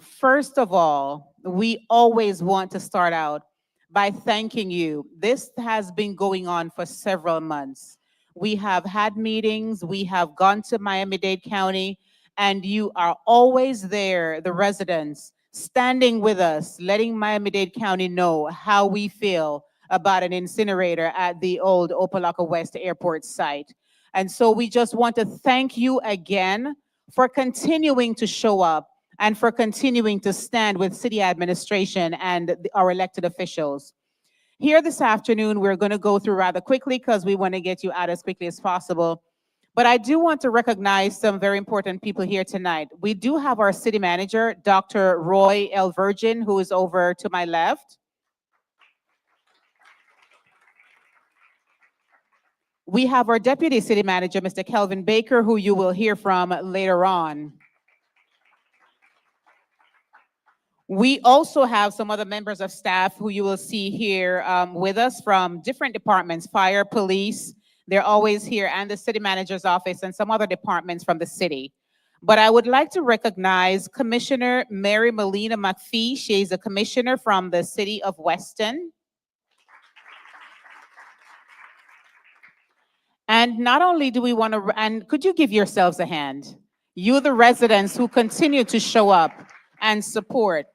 First of all, we always want to start out by thanking you. This has been going on for several months. We have had meetings, we have gone to Miami-Dade County, and you are always there, the residents, standing with us, letting Miami-Dade County know how we feel about an incinerator at the old Opelika West Airport site. And so we just want to thank you again for continuing to show up and for continuing to stand with city administration and our elected officials. Here this afternoon, we're going to go through rather quickly because we want to get you out as quickly as possible. But I do want to recognize some very important people here tonight. We do have our city manager, Dr. Roy L. Virgin, who is over to my left. We have our deputy city manager, Mr. Kelvin Baker, who you will hear from later on. We also have some other members of staff who you will see here with us from different departments, fire, police, they're always here, and the city manager's office and some other departments from the city. But I would like to recognize Commissioner Mary Melina McPhee. She is a commissioner from the city of Weston. And not only do we want to, and could you give yourselves a hand? You, the residents who continue to show up and support.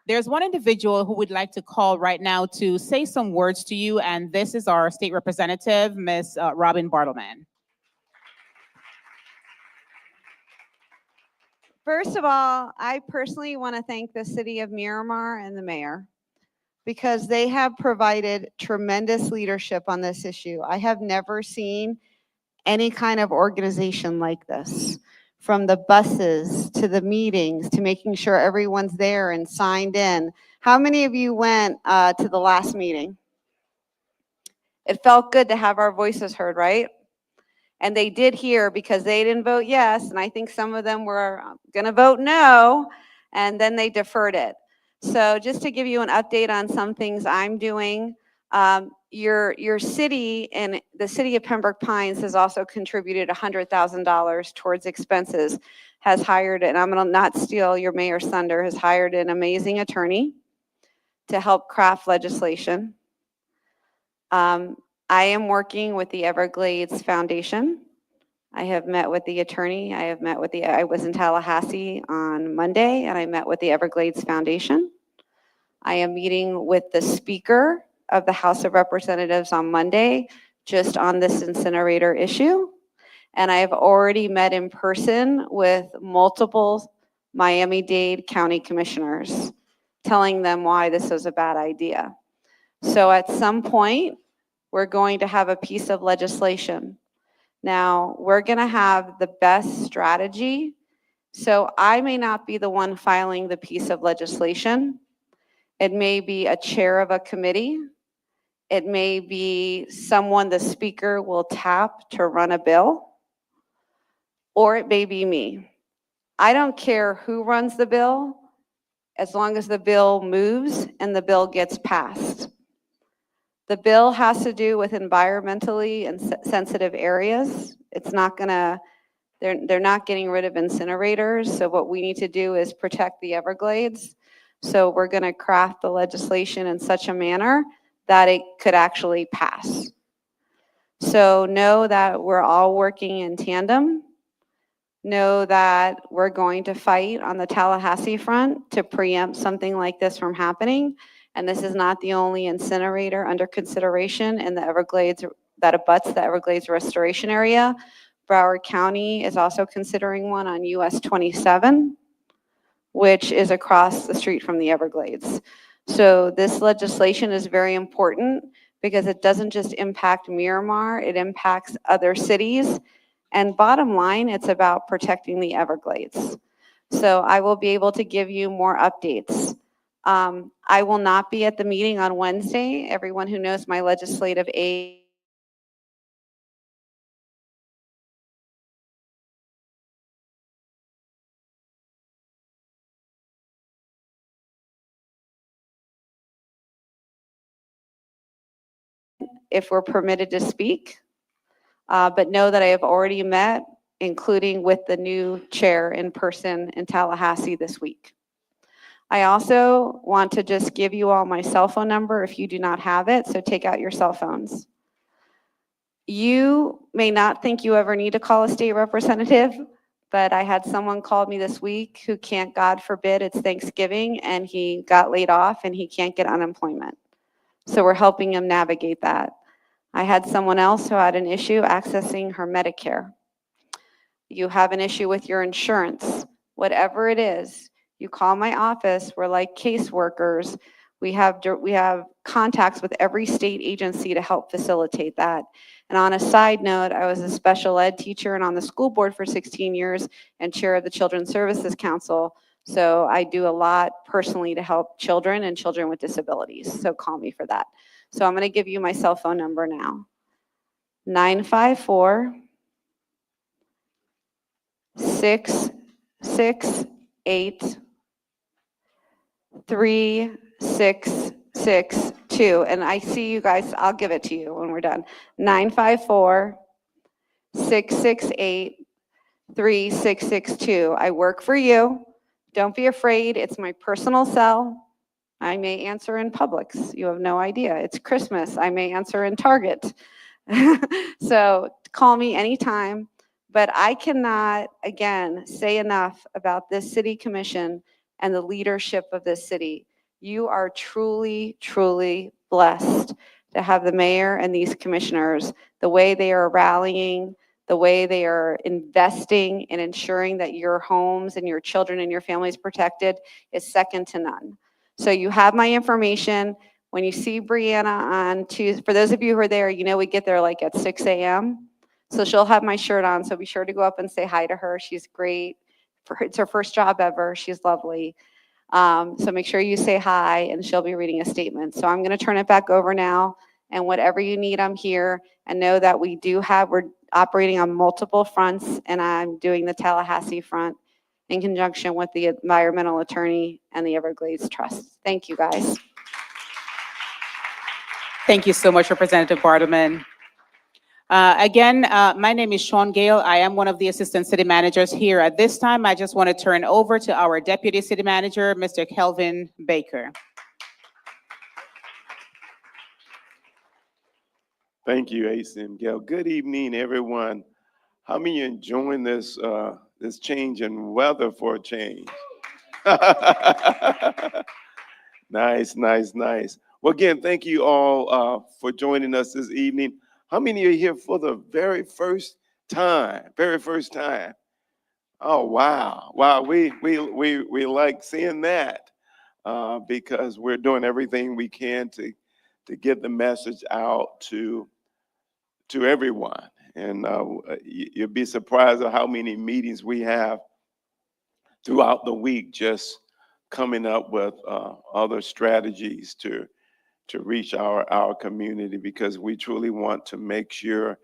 There's one individual who would like to call right now to say some words to you, and this is our state representative, Ms. Robin Bartleman. First of all, I personally want to thank the city of Miramar and the mayor because they have provided tremendous leadership on this issue. I have never seen any kind of organization like this, from the buses to the meetings to making sure everyone's there and signed in. How many of you went to the last meeting? It felt good to have our voices heard, right? And they did hear because they didn't vote yes, and I think some of them were going to vote no, and then they deferred it. So just to give you an update on some things I'm doing, your city and the city of Pembroke Pines has also contributed $100,000 towards expenses, has hired, and I'm going to not steal your mayor's thunder, has hired an amazing attorney to help craft legislation. I am working with the Everglades Foundation. I have met with the attorney. I was in Tallahassee on Monday, and I met with the Everglades Foundation. I am meeting with the Speaker of the House of Representatives on Monday, just on this incinerator issue. And I have already met in person with multiple Miami-Dade County commissioners, telling them why this was a bad idea. So at some point, we're going to have a piece of legislation. Now, we're going to have the best strategy. So I may not be the one filing the piece of legislation. It may be a chair of a committee. It may be someone the speaker will tap to run a bill. Or it may be me. I don't care who runs the bill, as long as the bill moves and the bill gets passed. The bill has to do with environmentally and sensitive areas. It's not gonna, they're not getting rid of incinerators. So what we need to do is protect the Everglades. So we're gonna craft the legislation in such a manner that it could actually pass. So know that we're all working in tandem. Know that we're going to fight on the Tallahassee front to preempt something like this from happening. And this is not the only incinerator under consideration in the Everglades that abuts the Everglades restoration area. Broward County is also considering one on US 27, which is across the street from the Everglades. So this legislation is very important because it doesn't just impact Miramar, it impacts other cities. And bottom line, it's about protecting the Everglades. So I will be able to give you more updates. I will not be at the meeting on Wednesday. Everyone who knows my legislative aid if we're permitted to speak, but know that I have already met, including with the new chair in person in Tallahassee this week. I also want to just give you all my cell phone number if you do not have it, so take out your cell phones. You may not think you ever need to call a state representative, but I had someone call me this week who can't, God forbid, it's Thanksgiving, and he got laid off and he can't get unemployment. So we're helping him navigate that. I had someone else who had an issue accessing her Medicare. You have an issue with your insurance, whatever it is, you call my office. We're like caseworkers. We have contacts with every state agency to help facilitate that. And on a side note, I was a special ed teacher and on the school board for 16 years and chair of the Children's Services Council. So I do a lot personally to help children and children with disabilities. So call me for that. So I'm going to give you my cell phone number now. 954 668 3662. And I see you guys, I'll give it to you when we're done. 954 668 3662. I work for you. Don't be afraid. It's my personal cell. I may answer in Publix. You have no idea. It's Christmas. I may answer in Target. So call me anytime. But I cannot, again, say enough about this city commission and the leadership of this city. You are truly, truly blessed to have the mayor and these commissioners, the way they are rallying, the way they are investing in ensuring that your homes and your children and your families protected is second to none. So you have my information. When you see Brianna on Tuesday, for those of you who are there, you know we get there like at 6 a.m. So she'll have my shirt on, so be sure to go up and say hi to her. She's great. It's her first job ever. She's lovely. So make sure you say hi, and she'll be reading a statement. So I'm going to turn it back over now, and whatever you need, I'm here. And know that we're operating on multiple fronts, and I'm doing the Tallahassee front in conjunction with the environmental attorney and the Everglades Trust. Thank you, guys. Thank you so much, Representative Bartleman. Again, my name is Sean Gale. I am one of the assistant city managers here. At this time, I just want to turn over to our deputy city manager, Mr. Kelvin Baker. Thank you, Ace and Gail. Good evening, everyone. How many are enjoying this this change in weather for a change? Nice, nice, nice. Well, again, thank you all for joining us this evening. How many are here for the very first time? Very first time. Oh, wow. Wow, we like seeing that because we're doing everything we can to get the message out to everyone. And you'll be surprised at how many meetings we have throughout the week just coming up with other strategies to reach our community, because we truly want to make sure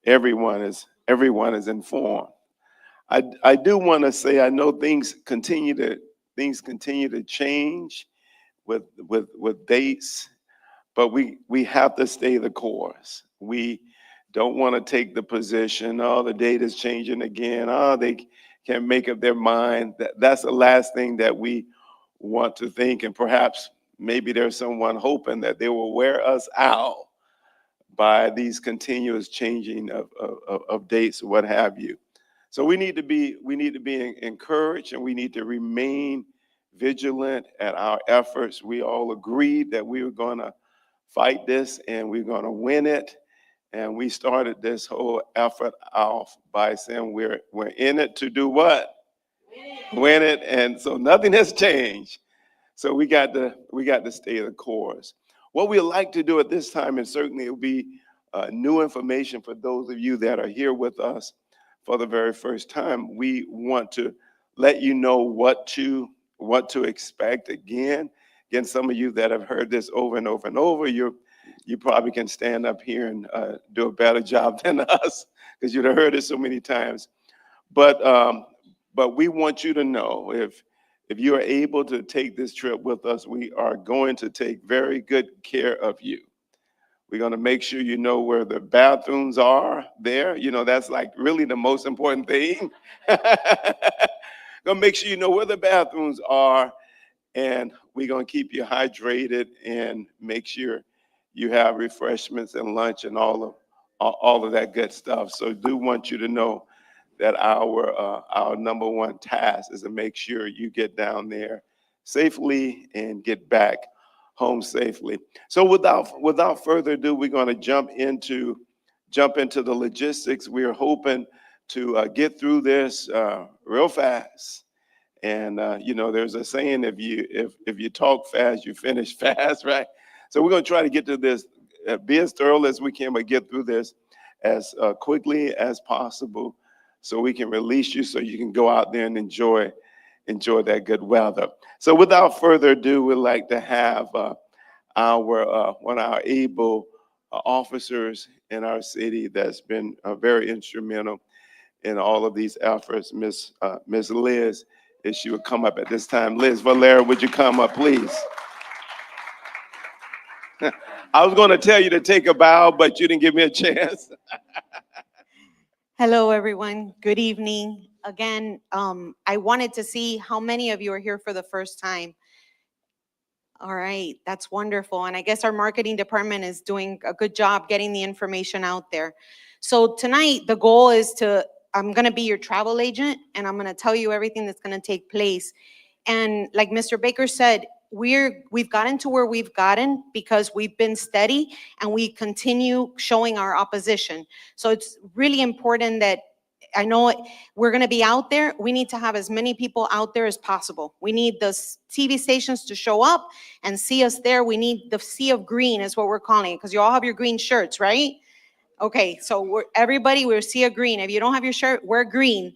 everyone is informed. I do want to say, I know things continue to change with dates, but we have to stay the course. We don't want to take the position, oh, the date is changing again, oh, they can't make up their mind. That's the last thing that we want to think. And perhaps maybe there's someone hoping that they will wear us out by these continuous changing of dates or what have you. So we need to be encouraged, and we need to remain vigilant at our efforts. We all agreed that we were going to fight this and we're going to win it. And we started this whole effort off by saying we're in it to do what? Win it. And so nothing has changed. So we got to stay the course. What we like to do at this time, and certainly it will be new information for those of you that are here with us for the very first time, we want to let you know what to expect. Again, some of you that have heard this over and over and over, you probably can stand up here and do a better job than us because you've heard it so many times. But we want you to know, if you are able to take this trip with us, we are going to take very good care of you. We're going to make sure you know where the bathrooms are there. You know, that's like really the most important thing. Going to make sure you know where the bathrooms are. and we're going to keep you hydrated and make sure you have refreshments and lunch and all of that good stuff. So do want you to know that our number one task is to make sure you get down there safely and get back home safely. So without further ado, we're going to jump into the logistics. We are hoping to get through this real fast. And there's a saying: if you talk fast, you finish fast, right? So we're going to try to get to this, be as thorough as we can, but get through this as quickly as possible, so we can release you, so you can go out there and enjoy that good weather. So without further ado, we'd like to have our one of our able officers in our city that's been very instrumental in all of these efforts, Miss Liz, if she would come up at this time. Liz Valera, would you come up, please? I was going to tell you to take a bow, but you didn't give me a chance. Hello, everyone. Good evening. Again, I wanted to see how many of you are here for the first time. All right, that's wonderful. And I guess our marketing department is doing a good job getting the information out there. So tonight, the goal is I'm going to be your travel agent, and I'm going to tell you everything that's going to take place. And like Mr. Baker said, we've gotten to where we've gotten because we've been steady and we continue showing our opposition. So it's really important that, I know we're going to be out there. We need to have as many people out there as possible. We need the TV stations to show up and see us there. We need the sea of green is what we're calling it, because you all have your green shirts, right? Okay, so we're sea of green. If you don't have your shirt, wear green.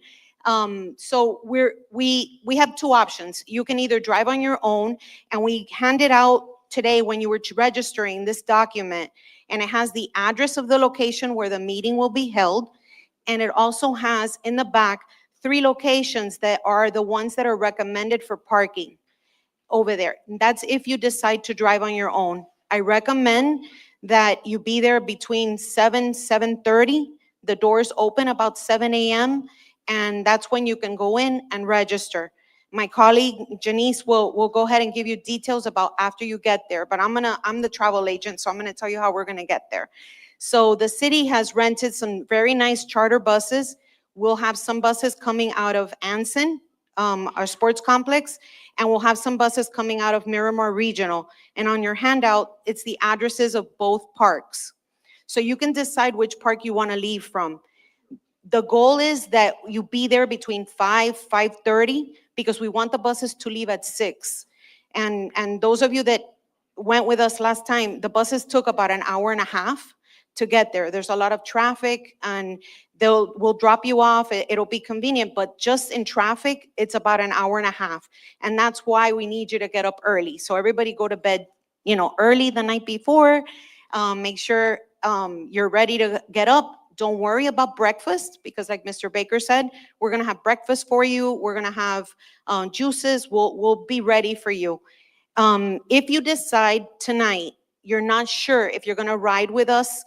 So we have two options. You can either drive on your own, and we handed out today when you were registering this document, and it has the address of the location where the meeting will be held, and it also has in the back 3 locations that are the ones that are recommended for parking over there. That's if you decide to drive on your own. I recommend that you be there between 7:30. The doors open about 7 a.m. and that's when you can go in and register. My colleague Janice will go ahead and give you details about after you get there, but I'm the travel agent, so I'm gonna tell you how we're gonna get there. So the city has rented some very nice charter buses. We'll have some buses coming out of Anson, our sports complex, and we'll have some buses coming out of Miramar Regional. And on your handout, it's the addresses of both parks. So you can decide which park you want to leave from. The goal is that you be there between 5:30, because we want the buses to leave at 6. And those of you that went with us last time, the buses took about an hour and a half to get there. There's a lot of traffic, and we'll drop you off. It'll be convenient, but just in traffic, it's about an hour and a half. And that's why we need you to get up early. So everybody go to bed, early the night before. Make sure you're ready to get up. Don't worry about breakfast, because like Mr. Baker said, we're gonna have breakfast for you. We're gonna have juices. We'll be ready for you. If you decide tonight you're not sure if you're gonna ride with us,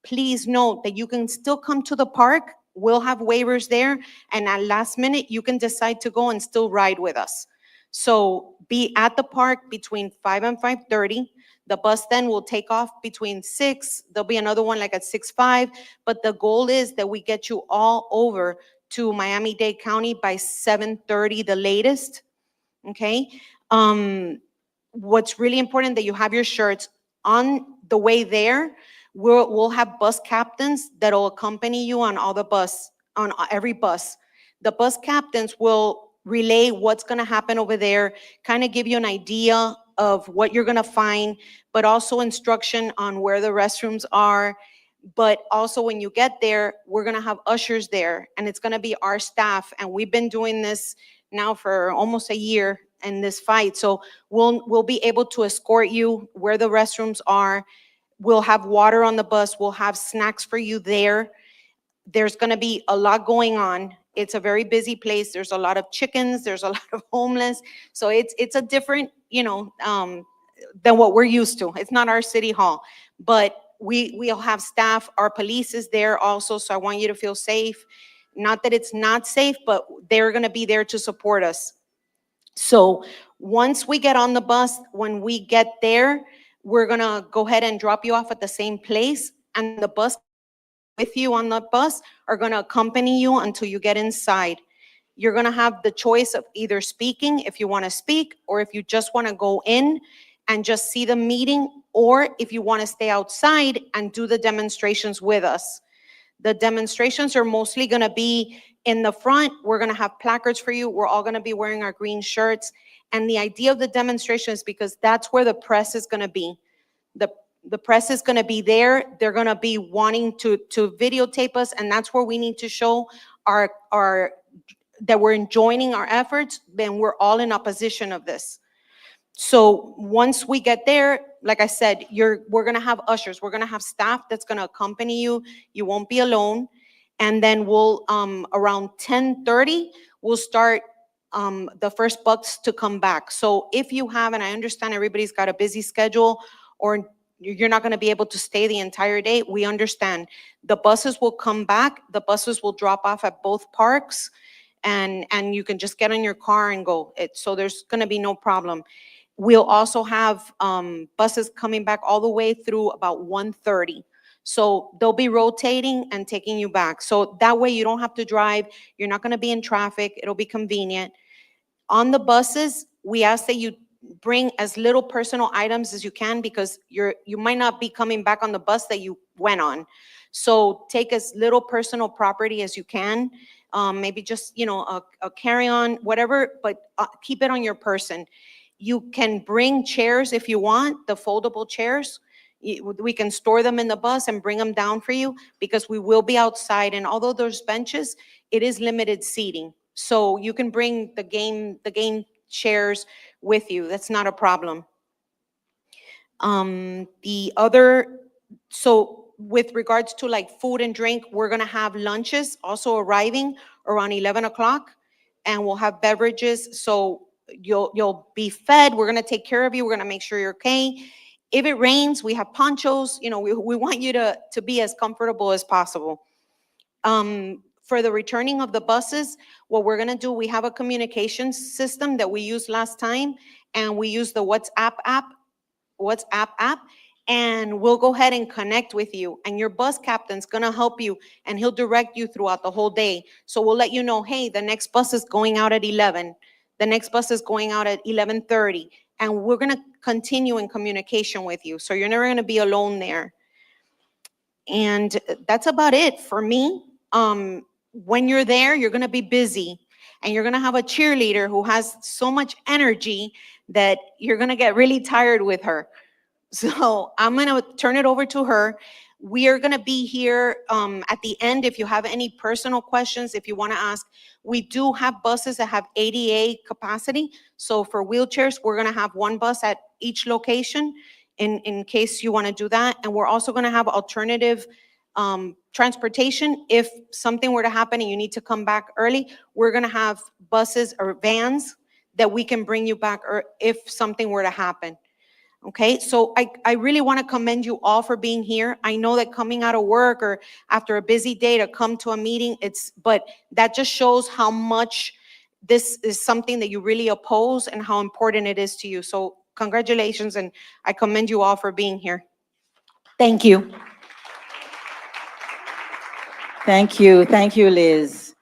please note that you can still come to the park. We'll have waivers there, and at last minute, you can decide to go and still ride with us. So be at the park between 5 and 5:30. The bus then will take off between 6. There'll be another one like at 6:05, but the goal is that we get you all over to Miami-Dade County by 7:30, the latest, okay? What's really important that you have your shirts. On the way there, we'll have bus captains that'll accompany you on on every bus. The bus captains will relay what's gonna happen over there, kind of give you an idea of what you're gonna find, but also instruction on where the restrooms are. But also when you get there, we're gonna have ushers there, and it's gonna be our staff. And we've been doing this now for almost a year in this fight. So we'll be able to escort you where the restrooms are. We'll have water on the bus. We'll have snacks for you there. There's going to be a lot going on. It's a very busy place. There's a lot of chickens. There's a lot of homeless. So it's a different, than what we're used to. It's not our city hall, but we'll have staff. Our police is there also. So I want you to feel safe. Not that it's not safe, but they're going to be there to support us. So Once we get on the bus, when we get there, we're gonna go ahead and drop you off at the same place, and the bus with you on the bus are gonna accompany you until you get inside. You're gonna have the choice of either speaking if you wanna speak, or if you just wanna go in and just see the meeting, or if you wanna stay outside and do the demonstrations with us. The demonstrations are mostly going to be in the front. We're going to have placards for you. We're all going to be wearing our green shirts. And the idea of the demonstration is because that's where the press is going to be. The, the press is going to be there. They're going to be wanting to videotape us. And that's where we need to show our that we're joining our efforts. Then we're all in opposition of this. So once we get there, like I said, we're gonna have ushers, we're gonna have staff that's gonna accompany you. You won't be alone. And then we'll around 10:30, we'll start the first bus to come back. So if you have, and I understand everybody's got a busy schedule, or you're not gonna be able to stay the entire day, we understand. The buses will come back, the buses will drop off at both parks, and you can just get in your car and go. So there's gonna be no problem. We'll also have buses coming back all the way through about 1:30. So they'll be rotating and taking you back. So that way you don't have to drive. You're not going to be in traffic. It'll be convenient. On the buses, we ask that you bring as little personal items as you can, because you might not be coming back on the bus that you went on. So take as little personal property as you can. Maybe just, a carry-on, whatever, but keep it on your person. You can bring chairs if you want, the foldable chairs. We can store them in the bus and bring them down for you, because we will be outside. And although there's benches, it is limited seating. So you can bring the game chairs with you. That's not a problem. So with regards to like food and drink, we're gonna have lunches also arriving around 11 o'clock, and we'll have beverages. So you'll be fed. We're gonna take care of you. We're gonna make sure you're okay. If it rains, we have ponchos. We want you to be as comfortable as possible. For the returning of the buses, what we're gonna do, we have a communication system that we used last time, and we use the WhatsApp app, and we'll go ahead and connect with you. And your bus captain's gonna help you, and he'll direct you throughout the whole day. So we'll let you know, hey, the next bus is going out at 11. The next bus is going out at 11:30. And we're gonna continue in communication with you. So you're never gonna be alone there. And that's about it for me. When you're there, you're gonna be busy, and you're gonna have a cheerleader who has so much energy that you're gonna get really tired with her. So I'm gonna turn it over to her. We are gonna be here at the end if you have any personal questions, if you wanna ask. We do have buses that have ADA capacity. So for wheelchairs, we're gonna have one bus at each location in case you wanna do that. And we're also gonna have alternative transportation. If something were to happen and you need to come back early, we're gonna have buses or vans that we can bring you back, or if something were to happen. Okay, so I really want to commend you all for being here. I know that coming out of work or after a busy day to come to a meeting, but that just shows how much this is something that you really oppose and how important it is to you. So congratulations, and I commend you all for being here. Thank you. Thank you, Liz.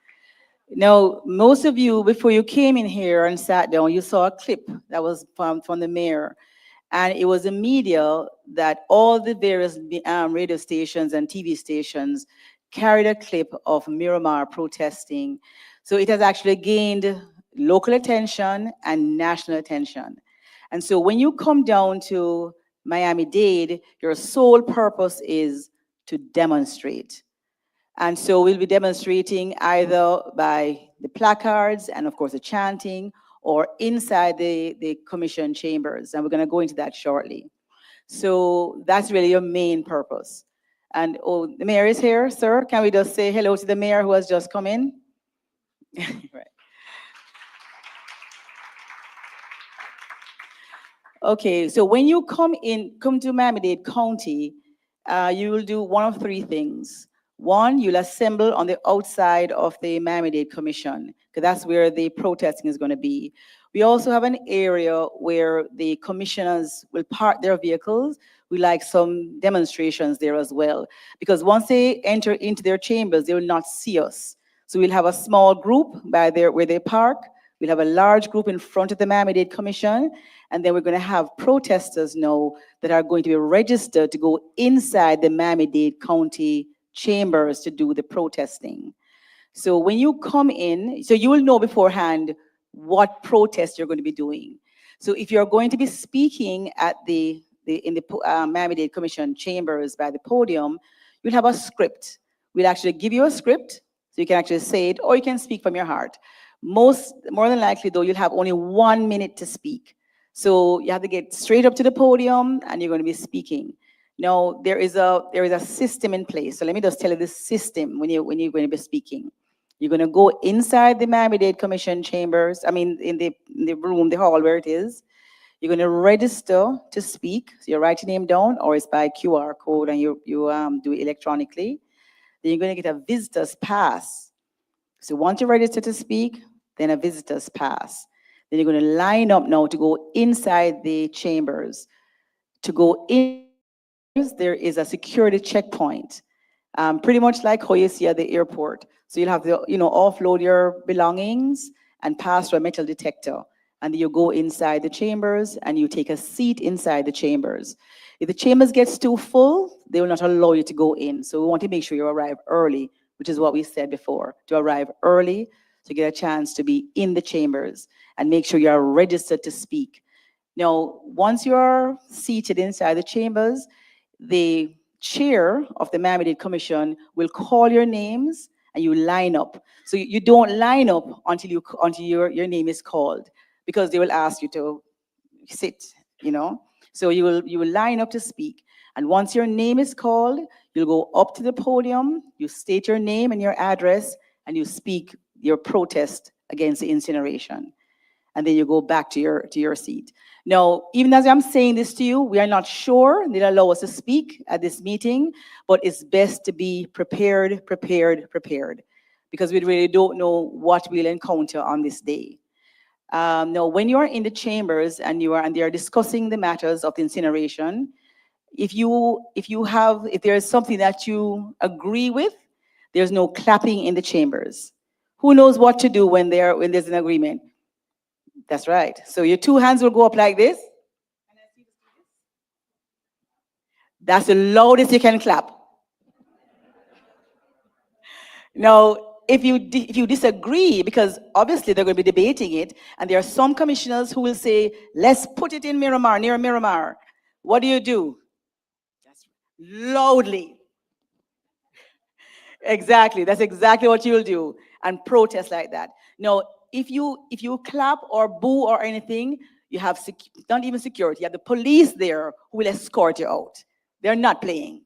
Now, most of you, before you came in here and sat down, you saw a clip that was from the mayor. And it was a media that all the various radio stations and TV stations carried a clip of Miramar protesting. So it has actually gained local attention and national attention. And so when you come down to Miami-Dade, your sole purpose is to demonstrate. And so we'll be demonstrating either by the placards and of course the chanting, or inside the commission chambers. And we're gonna go into that shortly. So that's really your main purpose. And the mayor is here, sir. Can we just say hello to the mayor who has just come in? Right. Okay, so when you come to Miami-Dade County, you will do one of three things. One, you'll assemble on the outside of the Miami-Dade Commission, because that's where the protesting is going to be. We also have an area where the commissioners will park their vehicles. We like some demonstrations there as well, because once they enter into their chambers, they will not see us. So we'll have a small group by there where they park. We'll have a large group in front of the Miami-Dade Commission, and then we're going to have protesters now that are going to be registered to go inside the Miami-Dade County chambers to do the protesting. So when you come in, so you will know beforehand what protest you're going to be doing. So if you're going to be speaking at in the Miami-Dade Commission chambers by the podium, you'll have a script. We'll actually give you a script, so you can actually say it, or you can speak from your heart. More than likely, though, you'll have only 1 minute to speak. So you have to get straight up to the podium, and you're going to be speaking. Now, there is a system in place. So let me just tell you this system when you're going to be speaking. You're going to go inside the Miami-Dade Commission chambers, I mean, in the room, the hall where it is. You're going to register to speak. So you write your name down, or it's by QR code, and you do it electronically. Then you're going to get a visitor's pass. So once you register to speak, then a visitor's pass. Then you're going to line up now to go inside the chambers. To go inside the chambers, there is a security checkpoint, pretty much like how you see at the airport. So you'll have to, offload your belongings and pass through a metal detector. And then you go inside the chambers and you take a seat inside the chambers. If the chambers gets too full, they will not allow you to go in. So we want to make sure you arrive early, which is what we said before, to arrive early to get a chance to be in the chambers and make sure you are registered to speak. Now, once you're seated inside the chambers, the chair of the Miami-Dade Commission will call your names and you line up. So you don't line up until your name is called, because they will ask you to sit, So you will line up to speak. And once your name is called, you'll go up to the podium, you state your name and your address, and you speak your protest against the incineration. And then you go back to your seat. Now, even as I'm saying this to you, we are not sure they allow us to speak at this meeting, but it's best to be prepared, because we really don't know what we'll encounter on this day. Now, when you are in the chambers and they are discussing the matters of the incineration, if there's something that you agree with, there's no clapping in the chambers. Who knows what to do when there's an agreement? That's right. So your two hands will go up like this. That's the loudest you can clap. Now, if you disagree, because obviously they're going to be debating it, and there are some commissioners who will say, let's put it in Miramar, near Miramar. What do? That's loudly. Exactly. That's exactly what you'll do, and protest like that. Now, if you clap or boo or anything, you have not even security. You have the police there who will escort you out. They're not playing.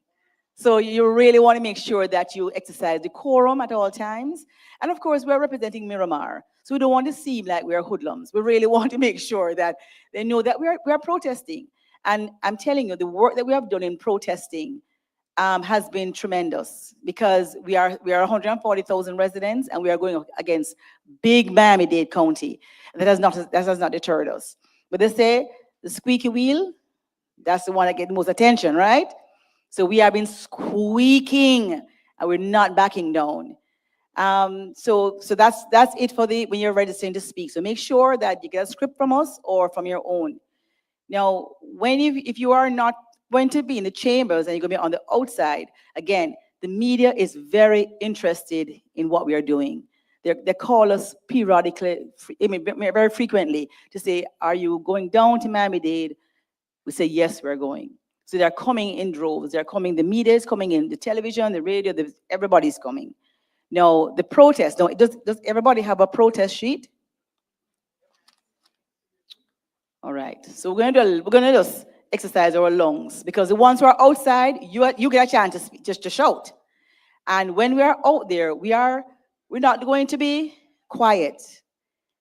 So you really want to make sure that you exercise decorum at all times. And of course, we're representing Miramar. So we don't want to seem like we're hoodlums. We really want to make sure that they know that we're protesting. And I'm telling you, the work that we have done in protesting has been tremendous, because we are 140,000 residents, and we are going against big Miami-Dade County. That has not deterred us. But they say the squeaky wheel, that's the one that gets the most attention, right? So we have been squeaking, and we're not backing down. So that's it for when you're registering to speak. So make sure that you get a script from us or from your own. Now, if you are not going to be in the chambers and you're going to be on the outside, again, the media is very interested in what we are doing. They call us periodically, very frequently, to say, are you going down to Miami-Dade? We say, yes, we're going. So they're coming in droves. They're coming, the media is coming in, the television, the radio, everybody's coming. Now, the protest, now, does everybody have a protest sheet? All right, so we're gonna just exercise our lungs, because the ones who are outside, you get a chance to speak, just to shout. And when we are out there, we're not going to be quiet.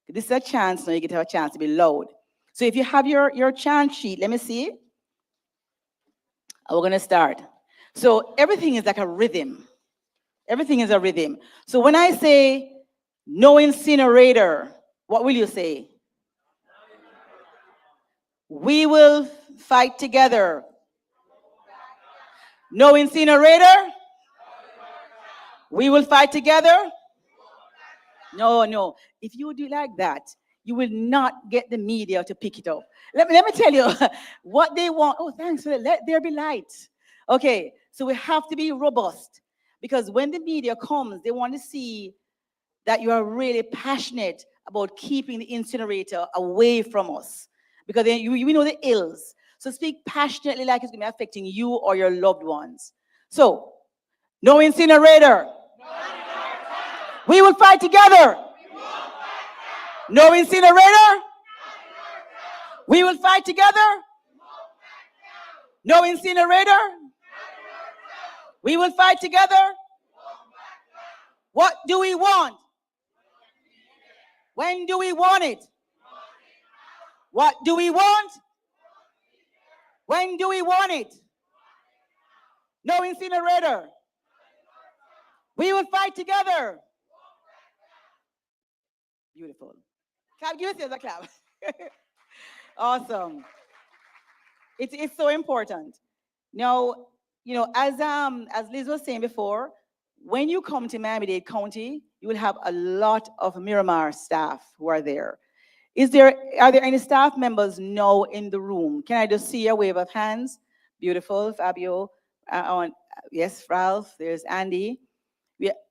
This is a chance now, you get to have a chance to be loud. So if you have your chant sheet, let me see. We're gonna start. So everything is like a rhythm. Everything is a rhythm. So when I say no incinerator, what will you say? We will fight together. No incinerator. We will fight together. No, no. If you do like that, you will not get the media to pick it up. Let me tell you what they want. Oh, thanks for that. Let there be light. Okay, so we have to be robust because when the media comes, they want to see that you are really passionate about keeping the incinerator away from us because then we know the ills. So speak passionately like it's going to be affecting you or your loved ones. So, no incinerator. We will fight together. No incinerator. We will fight together. No incinerator. We will fight together. What do we want? When do we want it? What do we want? When do we want it? No incinerator. We will fight together. Beautiful. Clap, give yourselves a clap. Awesome. It's so important. Now, as Liz was saying before, when you come to Miami-Dade County, you will have a lot of Miramar staff who are there. Are there any staff members now in the room? Can I just see a wave of hands? Beautiful, Fabio. Yes, Ralph. There's Andy.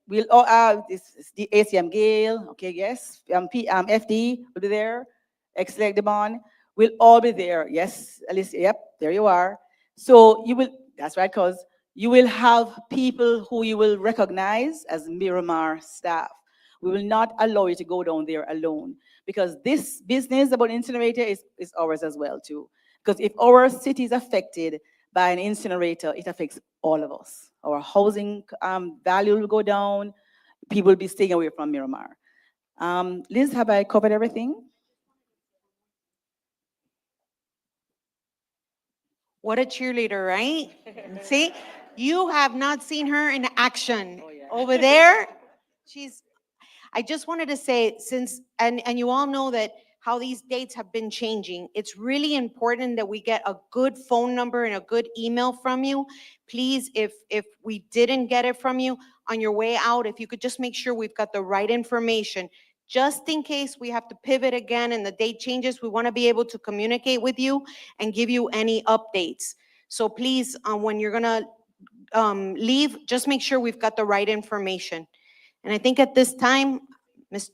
We'll this is the ACM Gale. Okay, yes. FD will be there. Excellent, Devon. We'll all be there. Yes, Alicia. Yep, there you are. So you will. That's right, cause you will have people who you will recognize as Miramar staff. We will not allow you to go down there alone because this business about incinerator is ours as well too. Because if our city is affected by an incinerator, it affects all of us. Our housing value will go down. People will be staying away from Miramar. Liz, have I covered everything? What a cheerleader, right? See, you have not seen her in action. Oh, yeah. Over there. I just wanted to say, and you all know that how these dates have been changing, it's really important that we get a good phone number and a good email from you. Please, if we didn't get it from you on your way out, if you could just make sure we've got the right information. Just in case we have to pivot again and the date changes, we want to be able to communicate with you and give you any updates. So please, when you're going to leave, just make sure we've got the right information. And I think at this time, Ms.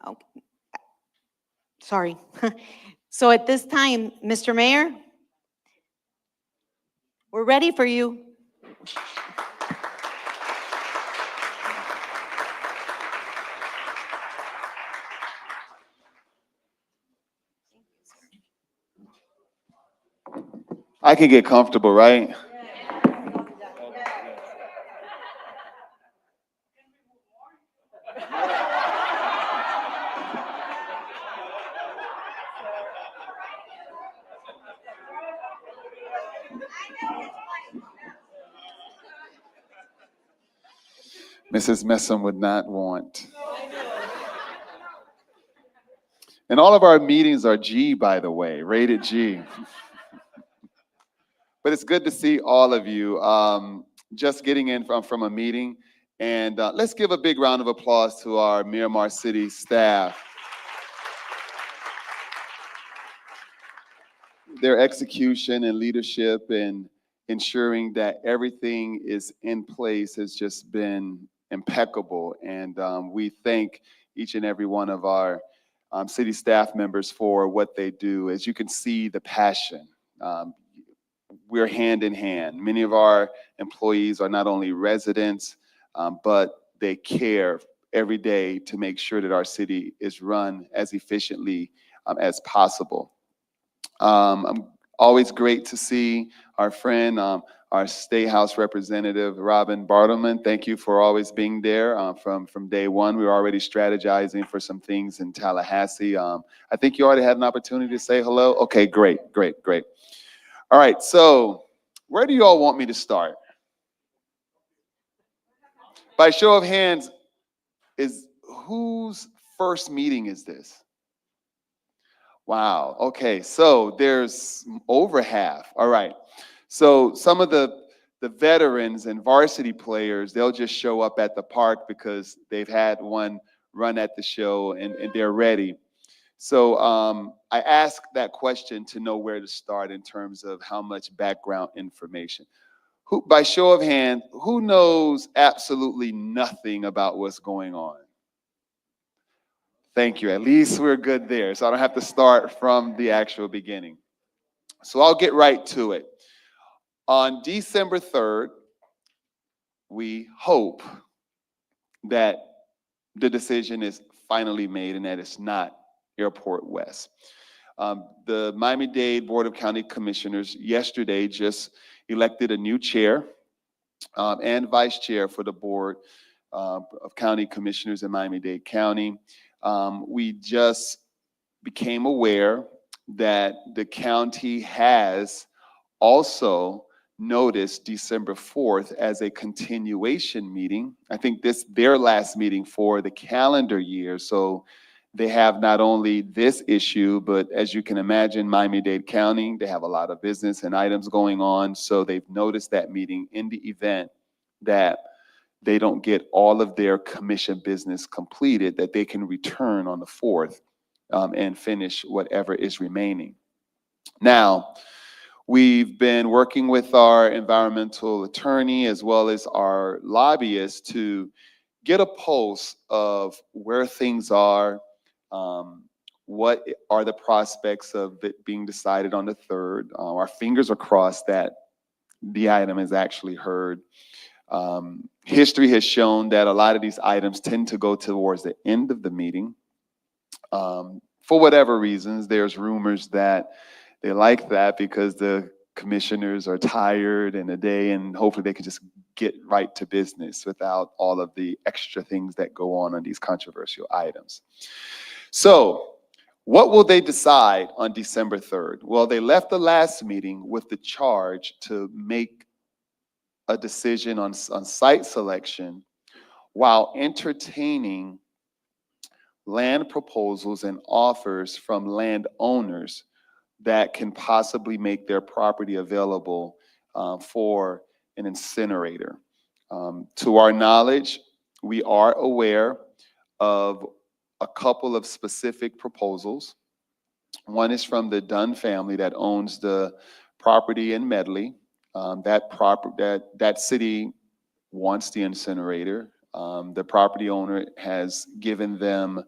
Oh, sorry. So at this time, Mr. Mayor, we're ready for you. I can get comfortable, right? Mrs. Messam would not want. And all of our meetings are G, by the way, rated G. But it's good to see all of you. Just getting in from a meeting. And let's give a big round of applause to our Miramar City staff. Their execution and leadership and ensuring that everything is in place has just been impeccable. And we thank each and every one of our city staff members for what they do. As you can see, the passion. We're hand in hand. Many of our employees are not only residents, but they care every day to make sure that our city is run as efficiently as possible. I'm always great to see our friend, our State House Representative, Robin Bartleman. Thank you for always being there from day one. We were already strategizing for some things in Tallahassee. I think you already had an opportunity to say hello. Okay, great. All right, so where do you all want me to start? By show of hands, Whose first meeting is this? Wow. Okay. So there's over half. All right. So some of the veterans and varsity players, they'll just show up at the park because they've had one run at the show and they're ready. So I asked that question to know where to start in terms of how much background information. Who, by show of hand, who knows absolutely nothing about what's going on? Thank you. At least we're good there. So I don't have to start from the actual beginning. So I'll get right to it. On December 3rd, we hope that the decision is finally made and that it's not Airport West. The Miami-Dade Board of County Commissioners yesterday just elected a new chair and vice chair for the Board of County Commissioners in Miami-Dade County. We just became aware that the county has also noticed December 4th as a continuation meeting. I think this their last meeting for the calendar year. So they have not only this issue, but as you can imagine, Miami-Dade County, they have a lot of business and items going on. So they've noticed that meeting in the event that they don't get all of their commission business completed, that they can return on the 4th and finish whatever is remaining. Now, we've been working with our environmental attorney as well as our lobbyists to get a pulse of where things are, what are the prospects of it being decided on the 3rd. Our fingers are crossed that the item is actually heard. History has shown that a lot of these items tend to go towards the end of the meeting. For whatever reasons, there's rumors that they like that because the commissioners are tired in a day and hopefully they can just get right to business without all of the extra things that go on these controversial items. So what will they decide on December 3rd? Well, they left the last meeting with the charge to make a decision on site selection while entertaining land proposals and offers from landowners that can possibly make their property available for an incinerator. To our knowledge, we are aware of a couple of specific proposals. One is from the Dunn family that owns the property in Medley. That city wants the incinerator. The property owner has given them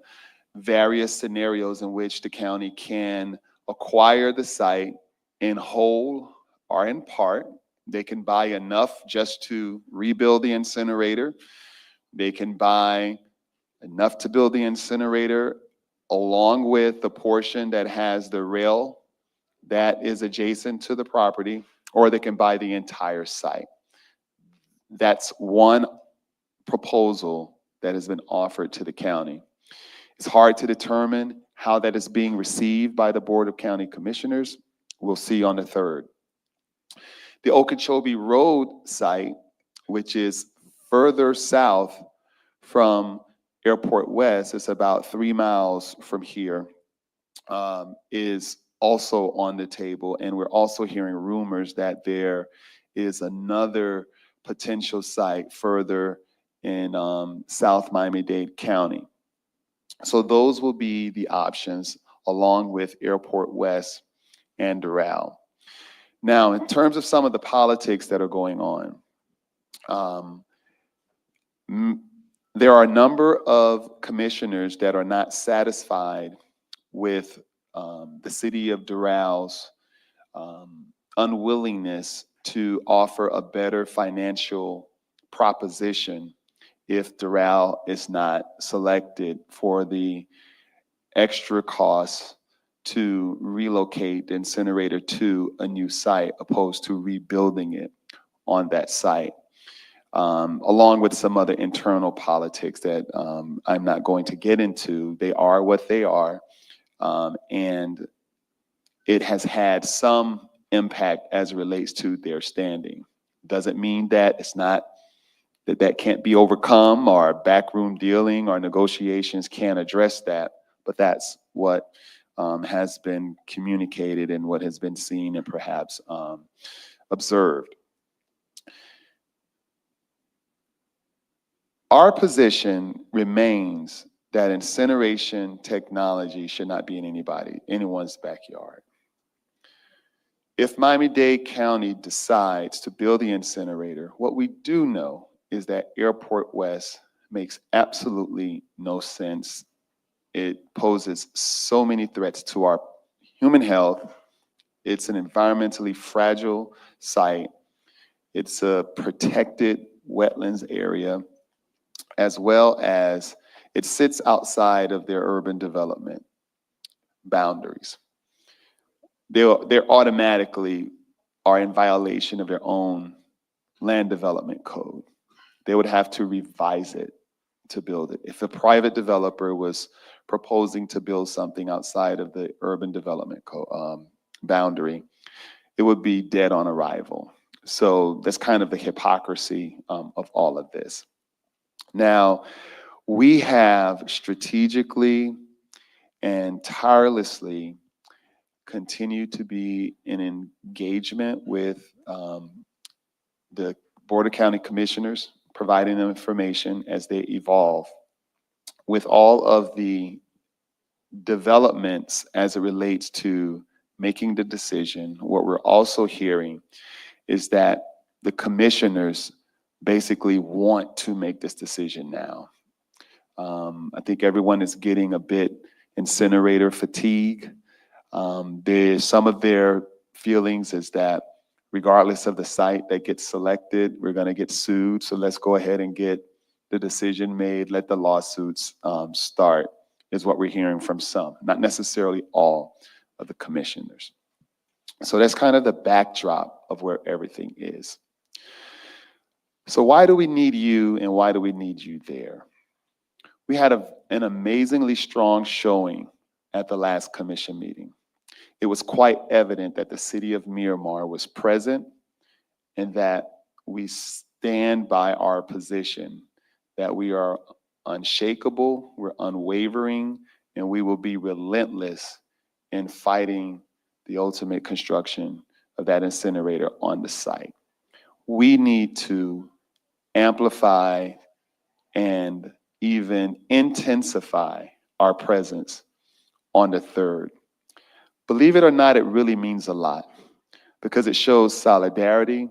various scenarios in which the county can acquire the site in whole or in part. They can buy enough just to rebuild the incinerator. They can buy enough to build the incinerator along with the portion that has the rail that is adjacent to the property, or they can buy the entire site. That's one proposal that has been offered to the county. It's hard to determine how that is being received by the Board of County Commissioners. We'll see on the 3rd. The Okeechobee Road site, which is further south from Airport West, it's about 3 miles from here, is also on the table. And we're also hearing rumors that there is another potential site further in South Miami-Dade County. So those will be the options along with Airport West and Doral. Now, in terms of some of the politics that are going on, there are a number of commissioners that are not satisfied with the city of Doral's unwillingness to offer a better financial proposition if Doral is not selected for the extra costs to relocate the incinerator to a new site opposed to rebuilding it on that site, along with some other internal politics that I'm not going to get into. They are what they are, and it has had some impact as it relates to their standing. Doesn't mean that that can't be overcome, or backroom dealing or negotiations can't address that. But that's what has been communicated and what has been seen and perhaps observed. Our position remains that incineration technology should not be in anyone's backyard. If Miami-Dade County decides to build the incinerator, what we do know is that Airport West makes absolutely no sense. It poses so many threats to our human health. It's an environmentally fragile site. It's a protected wetlands area, as well as it sits outside of their urban development boundaries. They automatically are in violation of their own land development code. They would have to revise it to build it. If a private developer was proposing to build something outside of the urban development boundary, it would be dead on arrival. So that's kind of the hypocrisy of all of this. Now, we have strategically and tirelessly continued to be in engagement with the Board of County Commissioners, providing them information as they evolve. With all of the developments as it relates to making the decision, what we're also hearing is that the commissioners basically want to make this decision now. I think everyone is getting a bit incinerator fatigue. There's some of their feelings is that regardless of the site that gets selected, we're going to get sued. So let's go ahead and get the decision made. Let the lawsuits start, is what we're hearing from some, not necessarily all of the commissioners. So that's kind of the backdrop of where everything is. So why do we need you and why do we need you there? We had an amazingly strong showing at the last commission meeting. It was quite evident that the city of Miramar was present and that we stand by our position, that we are unshakable, we're unwavering, and we will be relentless in fighting the ultimate construction of that incinerator on the site. We need to amplify and even intensify our presence on the 3rd. Believe it or not, it really means a lot because it shows solidarity.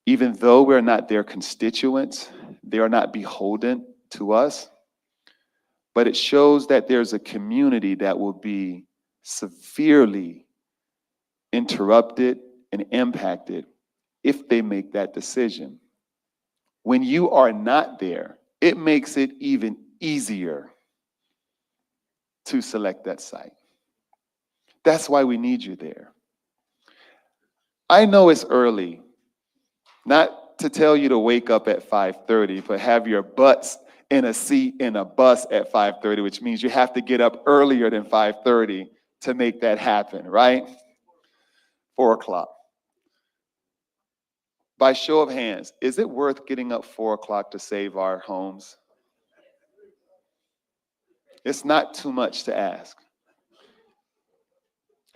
Even though we're not their constituents, they are not beholden to us, but it shows that there's a community that will be severely interrupted and impacted if they make that decision. When you are not there, it makes it even easier to select that site. That's why we need you there. I know it's early, not to tell you to wake up at 5:30, but have your butts in a seat in a bus at 5:30, which means you have to get up earlier than 5:30 to make that happen, right? 4 o'clock. By show of hands, is it worth getting up 4 o'clock to save our homes? It's not too much to ask.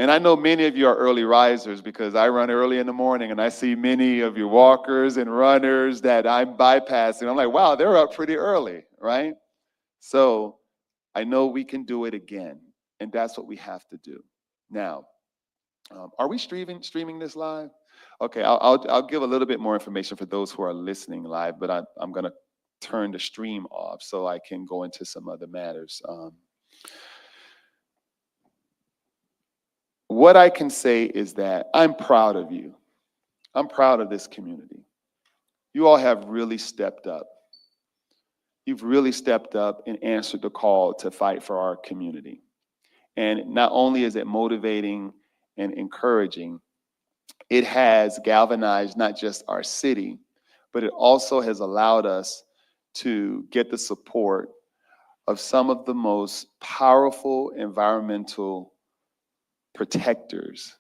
And I know many of you are early risers because I run early in the morning and I see many of you walkers and runners that I'm bypassing. I'm like, wow, they're up pretty early, right? So I know we can do it again, and that's what we have to do. Now, are we streaming this live? Okay, I'll give a little bit more information for those who are listening live, but I'm going to turn the stream off so I can go into some other matters. What I can say is that I'm proud of you. I'm proud of this community. You all have really stepped up. You've really stepped up and answered the call to fight for our community. And not only is it motivating and encouraging, it has galvanized not just our city, but it also has allowed us to get the support of some of the most powerful environmental protectors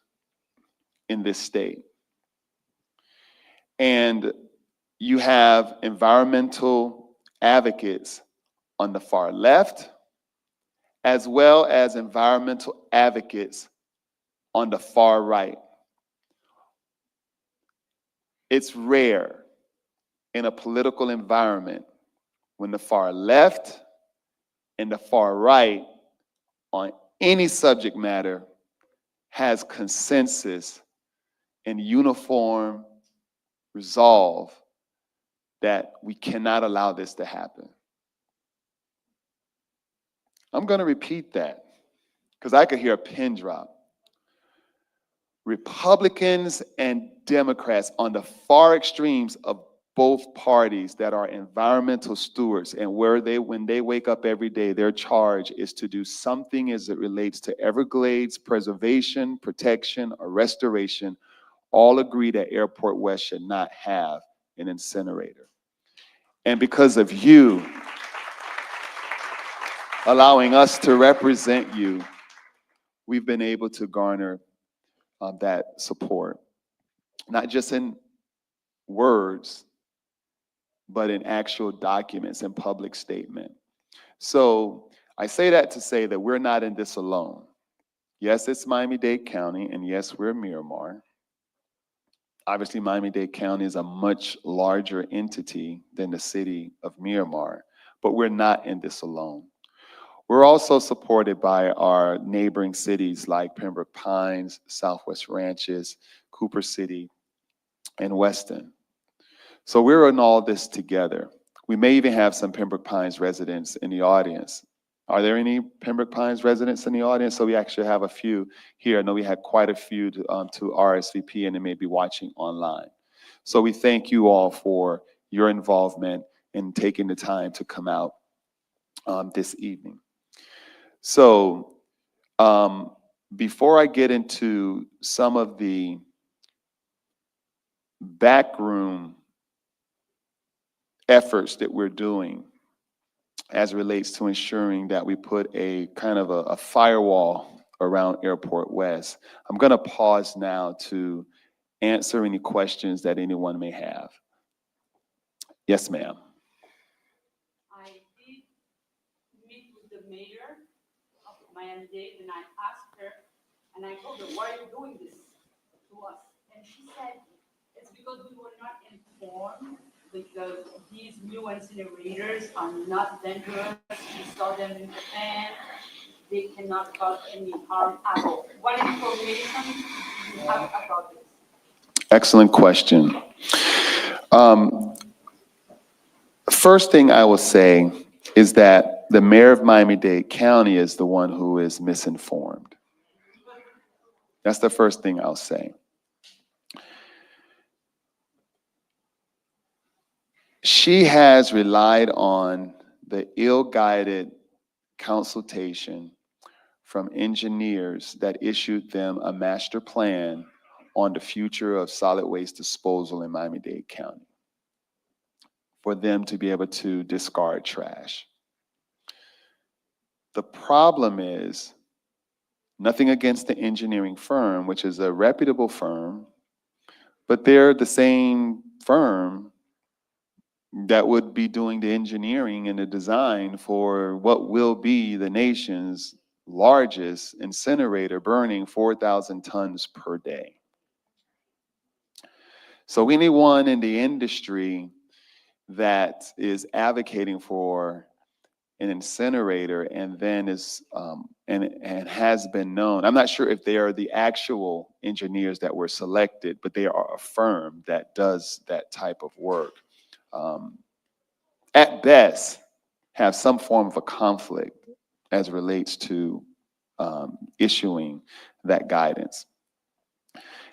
in this state. And you have environmental advocates on the far left, as well as environmental advocates on the far right. It's rare in a political environment when the far left and the far right on any subject matter has consensus and uniform resolve that we cannot allow this to happen. I'm going to repeat that because I could hear a pin drop. Republicans and Democrats on the far extremes of both parties that are environmental stewards, and when they wake up every day, their charge is to do something as it relates to Everglades preservation, protection, or restoration, all agree that Airport West should not have an incinerator. And because of you allowing us to represent you, we've been able to garner that support, not just in words, but in actual documents and public statement. So I say that to say that we're not in this alone. Yes, it's Miami-Dade County, and yes, we're Miramar. Obviously, Miami-Dade County is a much larger entity than the city of Miramar, but we're not in this alone. We're also supported by our neighboring cities like Pembroke Pines, Southwest Ranches, Cooper City, and Weston. So we're in all this together. We may even have some Pembroke Pines residents in the audience. Are there any Pembroke Pines residents in the audience? So we actually have a few here. I know we had quite a few to RSVP, and they may be watching online. So we thank you all for your involvement in taking the time to come out this evening. So before I get into some of the backroom efforts that we're doing as it relates to ensuring that we put a kind of a firewall around Airport West, I'm going to pause now to answer any questions that anyone may have. Yes, ma'am. I did meet with the mayor of Miami-Dade, and I asked her, and I told her, why are you doing this to us? And she said, it's because we were not informed, because these new incinerators are not dangerous. We saw them in Japan. They cannot cause any harm at all. What information do you have about this? Excellent question. First thing I will say is that the mayor of Miami-Dade County is the one who is misinformed. That's the first thing I'll say. She has relied on the ill-guided consultation from engineers that issued them a master plan on the future of solid waste disposal in Miami-Dade County for them to be able to discard trash. The problem is, nothing against the engineering firm, which is a reputable firm, but they're the same firm that would be doing the engineering and the design for what will be the nation's largest incinerator, burning 4,000 tons per day. So anyone in the industry that is advocating for an incinerator and then is and has been known, I'm not sure if they are the actual engineers that were selected, but they are a firm that does that type of work. At best, have some form of a conflict as it relates to issuing that guidance.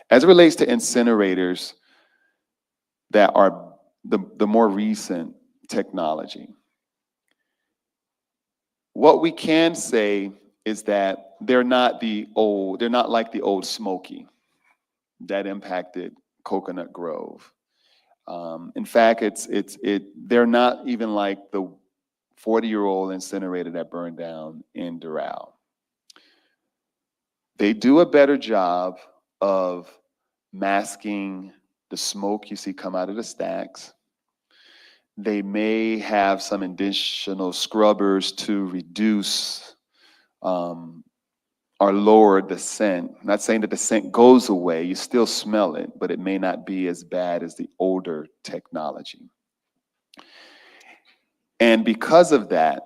As it relates to incinerators that are the more recent technology, what we can say is that they're not like the old Smoky that impacted Coconut Grove. In fact, they're not even like the 40-year-old incinerator that burned down in Doral. They do a better job of masking the smoke you see come out of the stacks. They may have some additional scrubbers to reduce or lower the scent. I'm not saying that the scent goes away, you still smell it, but it may not be as bad as the older technology. And because of that,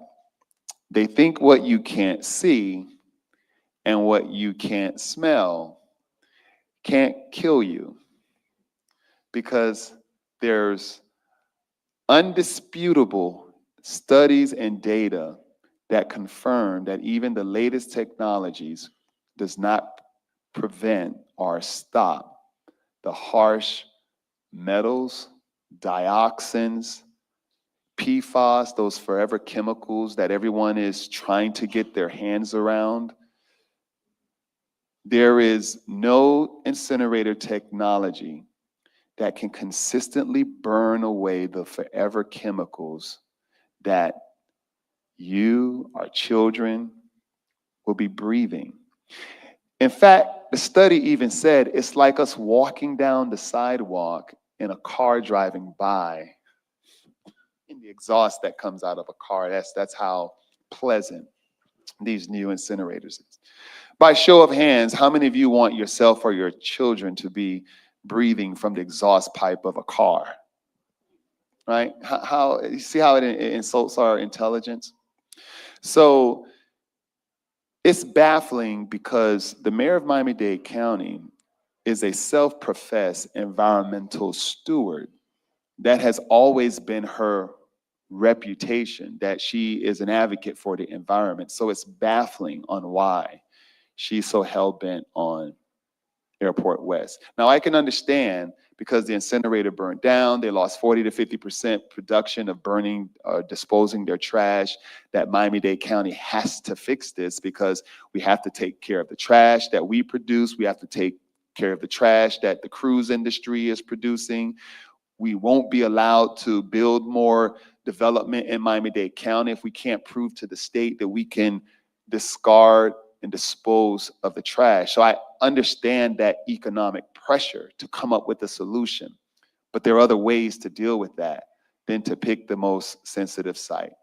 they think what you can't see and what you can't smell can't kill you, because there's undisputable studies and data that confirm that even the latest technologies does not prevent or stop the harsh metals, dioxins, PFAS, those forever chemicals that everyone is trying to get their hands around. There is no incinerator technology that can consistently burn away the forever chemicals that you, our children, will be breathing. In fact, the study even said it's like us walking down the sidewalk in a car driving by, in the exhaust that comes out of a car. That's how pleasant these new incinerators is. By show of hands, how many of you want yourself or your children to be breathing from the exhaust pipe of a car? Right? How you see how it insults our intelligence? So it's baffling because the mayor of Miami-Dade County is a self-professed environmental steward. That has always been her reputation, that she is an advocate for the environment. So it's baffling on why she's so hell-bent on Airport West. Now I can understand, because the incinerator burned down, they lost 40 to 50% production of burning or disposing their trash, that Miami-Dade County has to fix this, because we have to take care of the trash that we produce. We have to take care of the trash that the cruise industry is producing. We won't be allowed to build more development in Miami-Dade County if we can't prove to the state that we can discard and dispose of the trash. So I understand that economic pressure to come up with a solution, but there are other ways to deal with that than to pick the most sensitive site.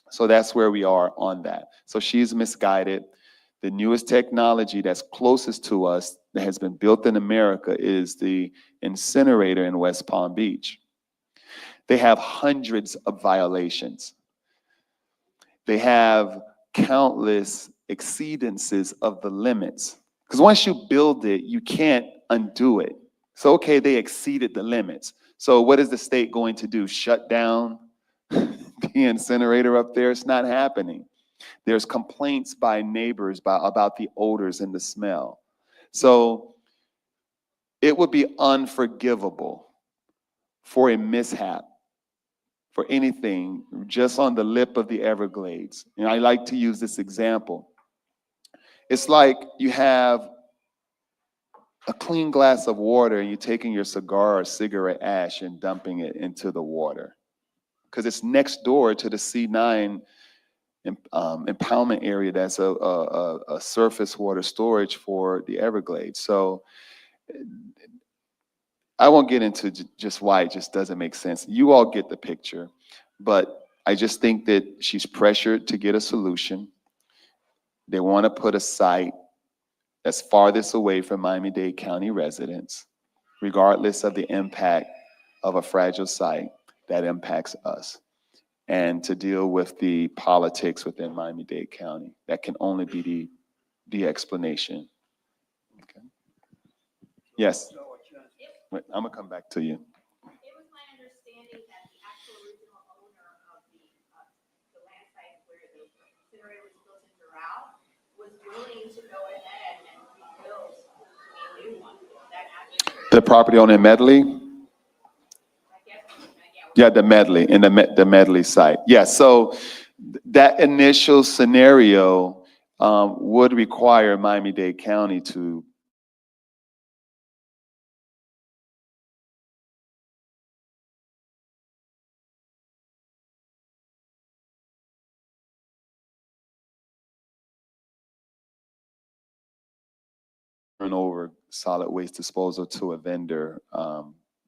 So that's where we are on that. So she's misguided. The newest technology that's closest to us that has been built in America is the incinerator in West Palm Beach. They have hundreds of violations. They have countless exceedances of the limits. Because once you build it, you can't undo it. So, okay, they exceeded the limits. So what is the state going to do? Shut down the incinerator up there? It's not happening. There's complaints by neighbors about the odors and the smell. So it would be unforgivable for a mishap, for anything just on the lip of the Everglades. And I like to use this example. It's like you have a clean glass of water and you're taking your cigar or cigarette ash and dumping it into the water, because it's next door to the C9 impoundment area. That's a surface water storage for the Everglades. So I won't get into just why it just doesn't make sense. You all get the picture, but I just think that she's pressured to get a solution. They want to put a site that's farthest away from Miami-Dade County residents, regardless of the impact of a fragile site that impacts us, and to deal with the politics within Miami-Dade County. That can only be the explanation. Okay. Yes. Wait, I'm gonna come back to you. It was my understanding that the actual original owner of the land site where the incinerator was built in Doral was willing to go ahead and rebuild a new one. That actually, The property owner in Medley? I guess, yeah. Yeah, the Medley, in the Medley site. Yeah, so that initial scenario would require Miami-Dade County to turn over solid waste disposal to a vendor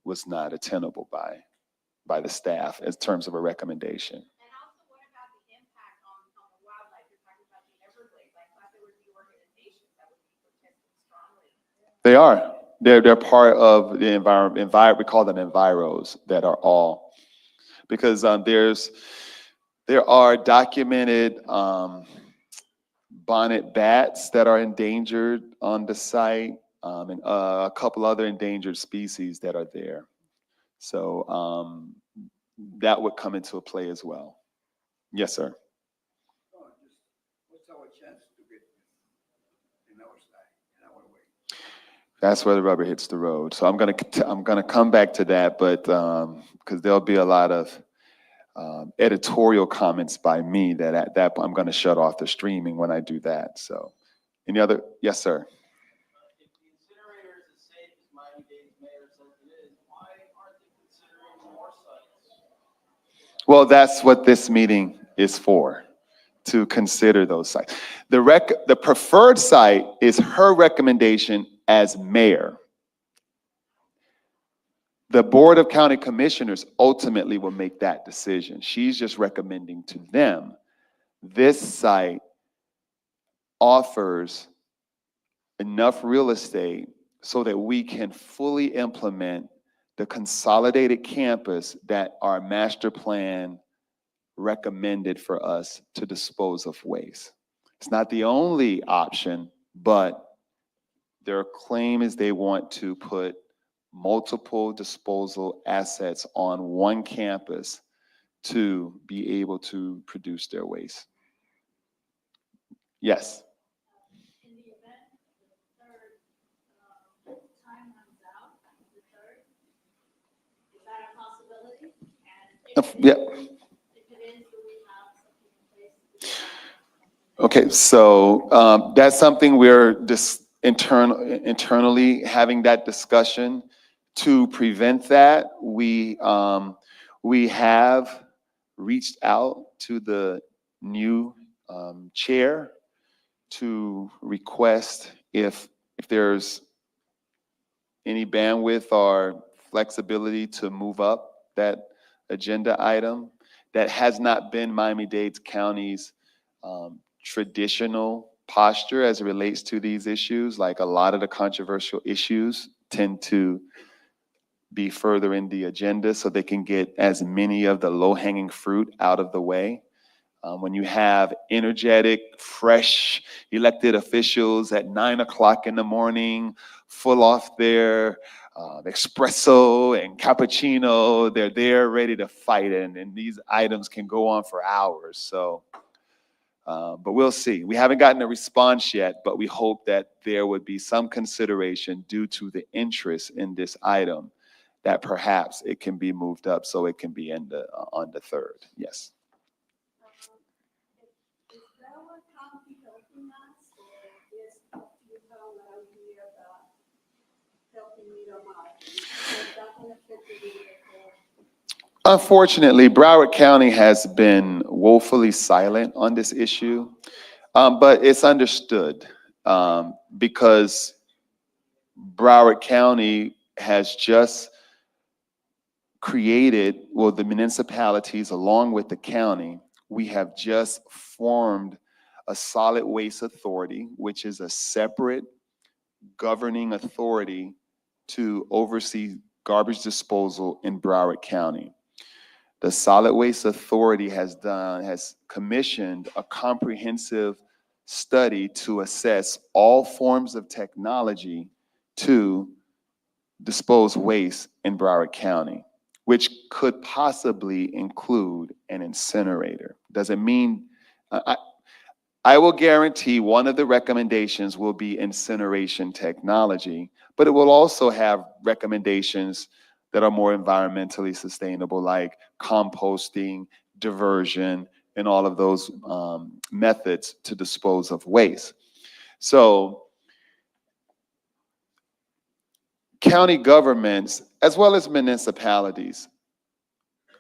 was not a tenable buy. by the staff in terms of a recommendation. And also, what about the impact on the wildlife? You're talking about the Everglades. I thought there would be organizations that would be protesting strongly. They are. They're part of the environment. We call them enviros that are all, because there are documented bonnet bats that are endangered on the site, and a couple other endangered species that are there. So that would come into play as well. Yes, sir. What's our chance to get in our side, in our way? That's where the rubber hits the road. So I'm gonna come back to that, but because there'll be a lot of editorial comments by me that at that point I'm going to shut off the streaming when I do that. So, any other? Yes, sir. If the incinerator is as safe as Miami-Dade's mayor says it is, why aren't they considering more sites? Well, that's what this meeting is for, to consider those sites. The preferred site is her recommendation as mayor. The Board of County Commissioners ultimately will make that decision. She's just recommending to them, this site offers enough real estate so that we can fully implement the consolidated campus that our master plan recommended for us to dispose of waste. It's not the only option, but their claim is they want to put multiple disposal assets on one campus to be able to produce their waste. Yes. In the event the third time runs out, the third, is that a possibility? And if Yeah. if it is, do we have something in place to do that? Okay, so that's something we're just internally having that discussion. To prevent that, we have reached out to the new chair to request if there's any bandwidth or flexibility to move up that agenda item. That has not been Miami-Dade County's traditional posture as it relates to these issues. Like, a lot of the controversial issues tend to be further in the agenda so they can get as many of the low-hanging fruit out of the way. When you have energetic, fresh elected officials at 9 o'clock in the morning, full off their espresso and cappuccino, they're there ready to fight, and these items can go on for hours. So, but we'll see. We haven't gotten a response yet, but we hope that there would be some consideration due to the interest in this item, that perhaps it can be moved up so it can be on the third. Yes. Is Broward County helping us, or is Utah without me about helping me them out? Is that going to fit the leader? Unfortunately, Broward County has been woefully silent on this issue, but it's understood because Broward County has just created, well, the municipalities along with the county, we have just formed a solid waste authority, which is a separate governing authority to oversee garbage disposal in Broward County. The Solid Waste Authority has commissioned a comprehensive study to assess all forms of technology to dispose waste in Broward County, which could possibly include an incinerator. Doesn't mean, I will guarantee one of the recommendations will be incineration technology, but it will also have recommendations that are more environmentally sustainable, like composting, diversion, and all of those methods to dispose of waste. So county governments, as well as municipalities,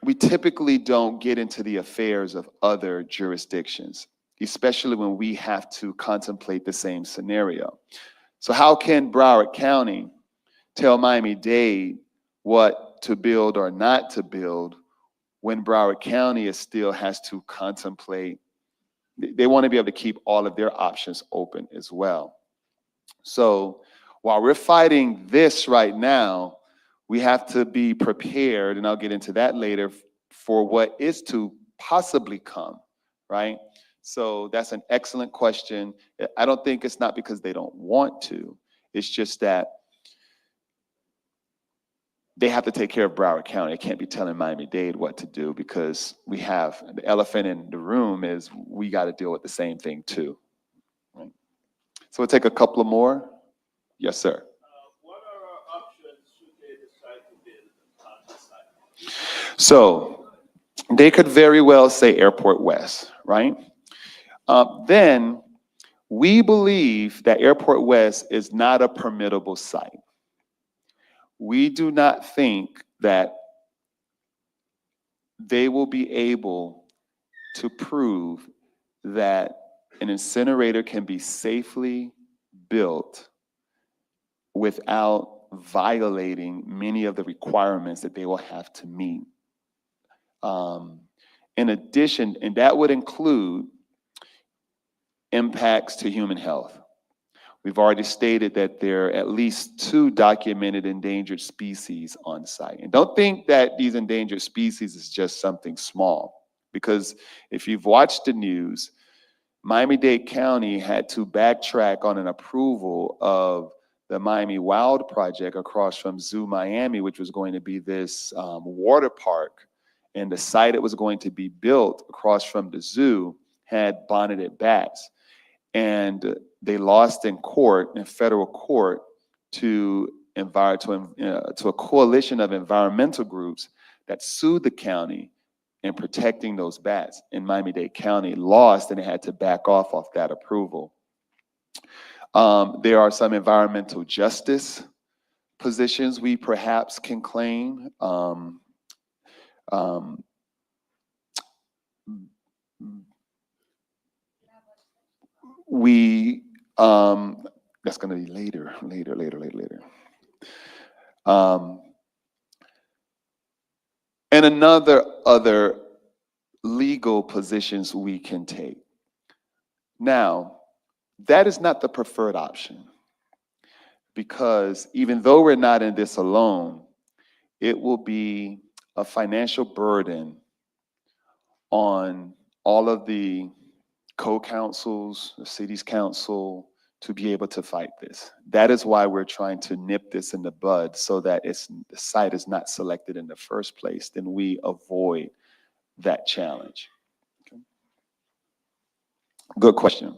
we typically don't get into the affairs of other jurisdictions, especially when we have to contemplate the same scenario. So how can Broward County tell Miami-Dade what to build or not to build when Broward County still has to contemplate. They want to be able to keep all of their options open as well. So while we're fighting this right now, we have to be prepared, and I'll get into that later, for what is to possibly come, right? So that's an excellent question. I don't think it's not because they don't want to. It's just that they have to take care of Broward County. They can't be telling Miami-Dade what to do, because we have the elephant in the room is we got to deal with the same thing too. Right? So we'll take a couple of more. Yes, sir. What are our options should they decide to build on this site? So they could very well say Airport West, right? Then we believe that Airport West is not a permittable site. We do not think that they will be able to prove that an incinerator can be safely built without violating many of the requirements that they will have to meet. In addition, and that would include impacts to human health. We've already stated that there are at least 2 documented endangered species on site. And don't think that these endangered species is just something small, because if you've watched the news, Miami-Dade County had to backtrack on an approval of the Miami Wild project across from Zoo Miami, which was going to be this water park. And the site that was going to be built across from the zoo had bonneted bats. And they lost in court, in federal court, to a coalition of environmental groups that sued the county in protecting those bats. And Miami-Dade County lost, and they had to back off that approval. There are some environmental justice positions we perhaps can claim. That's going to be later. And other legal positions we can take. Now, that is not the preferred option, because even though we're not in this alone, it will be a financial burden on all of the co-councils, the city's council, to be able to fight this. That is why we're trying to nip this in the bud, so that the site is not selected in the first place. Then we avoid that challenge. Okay. Good question.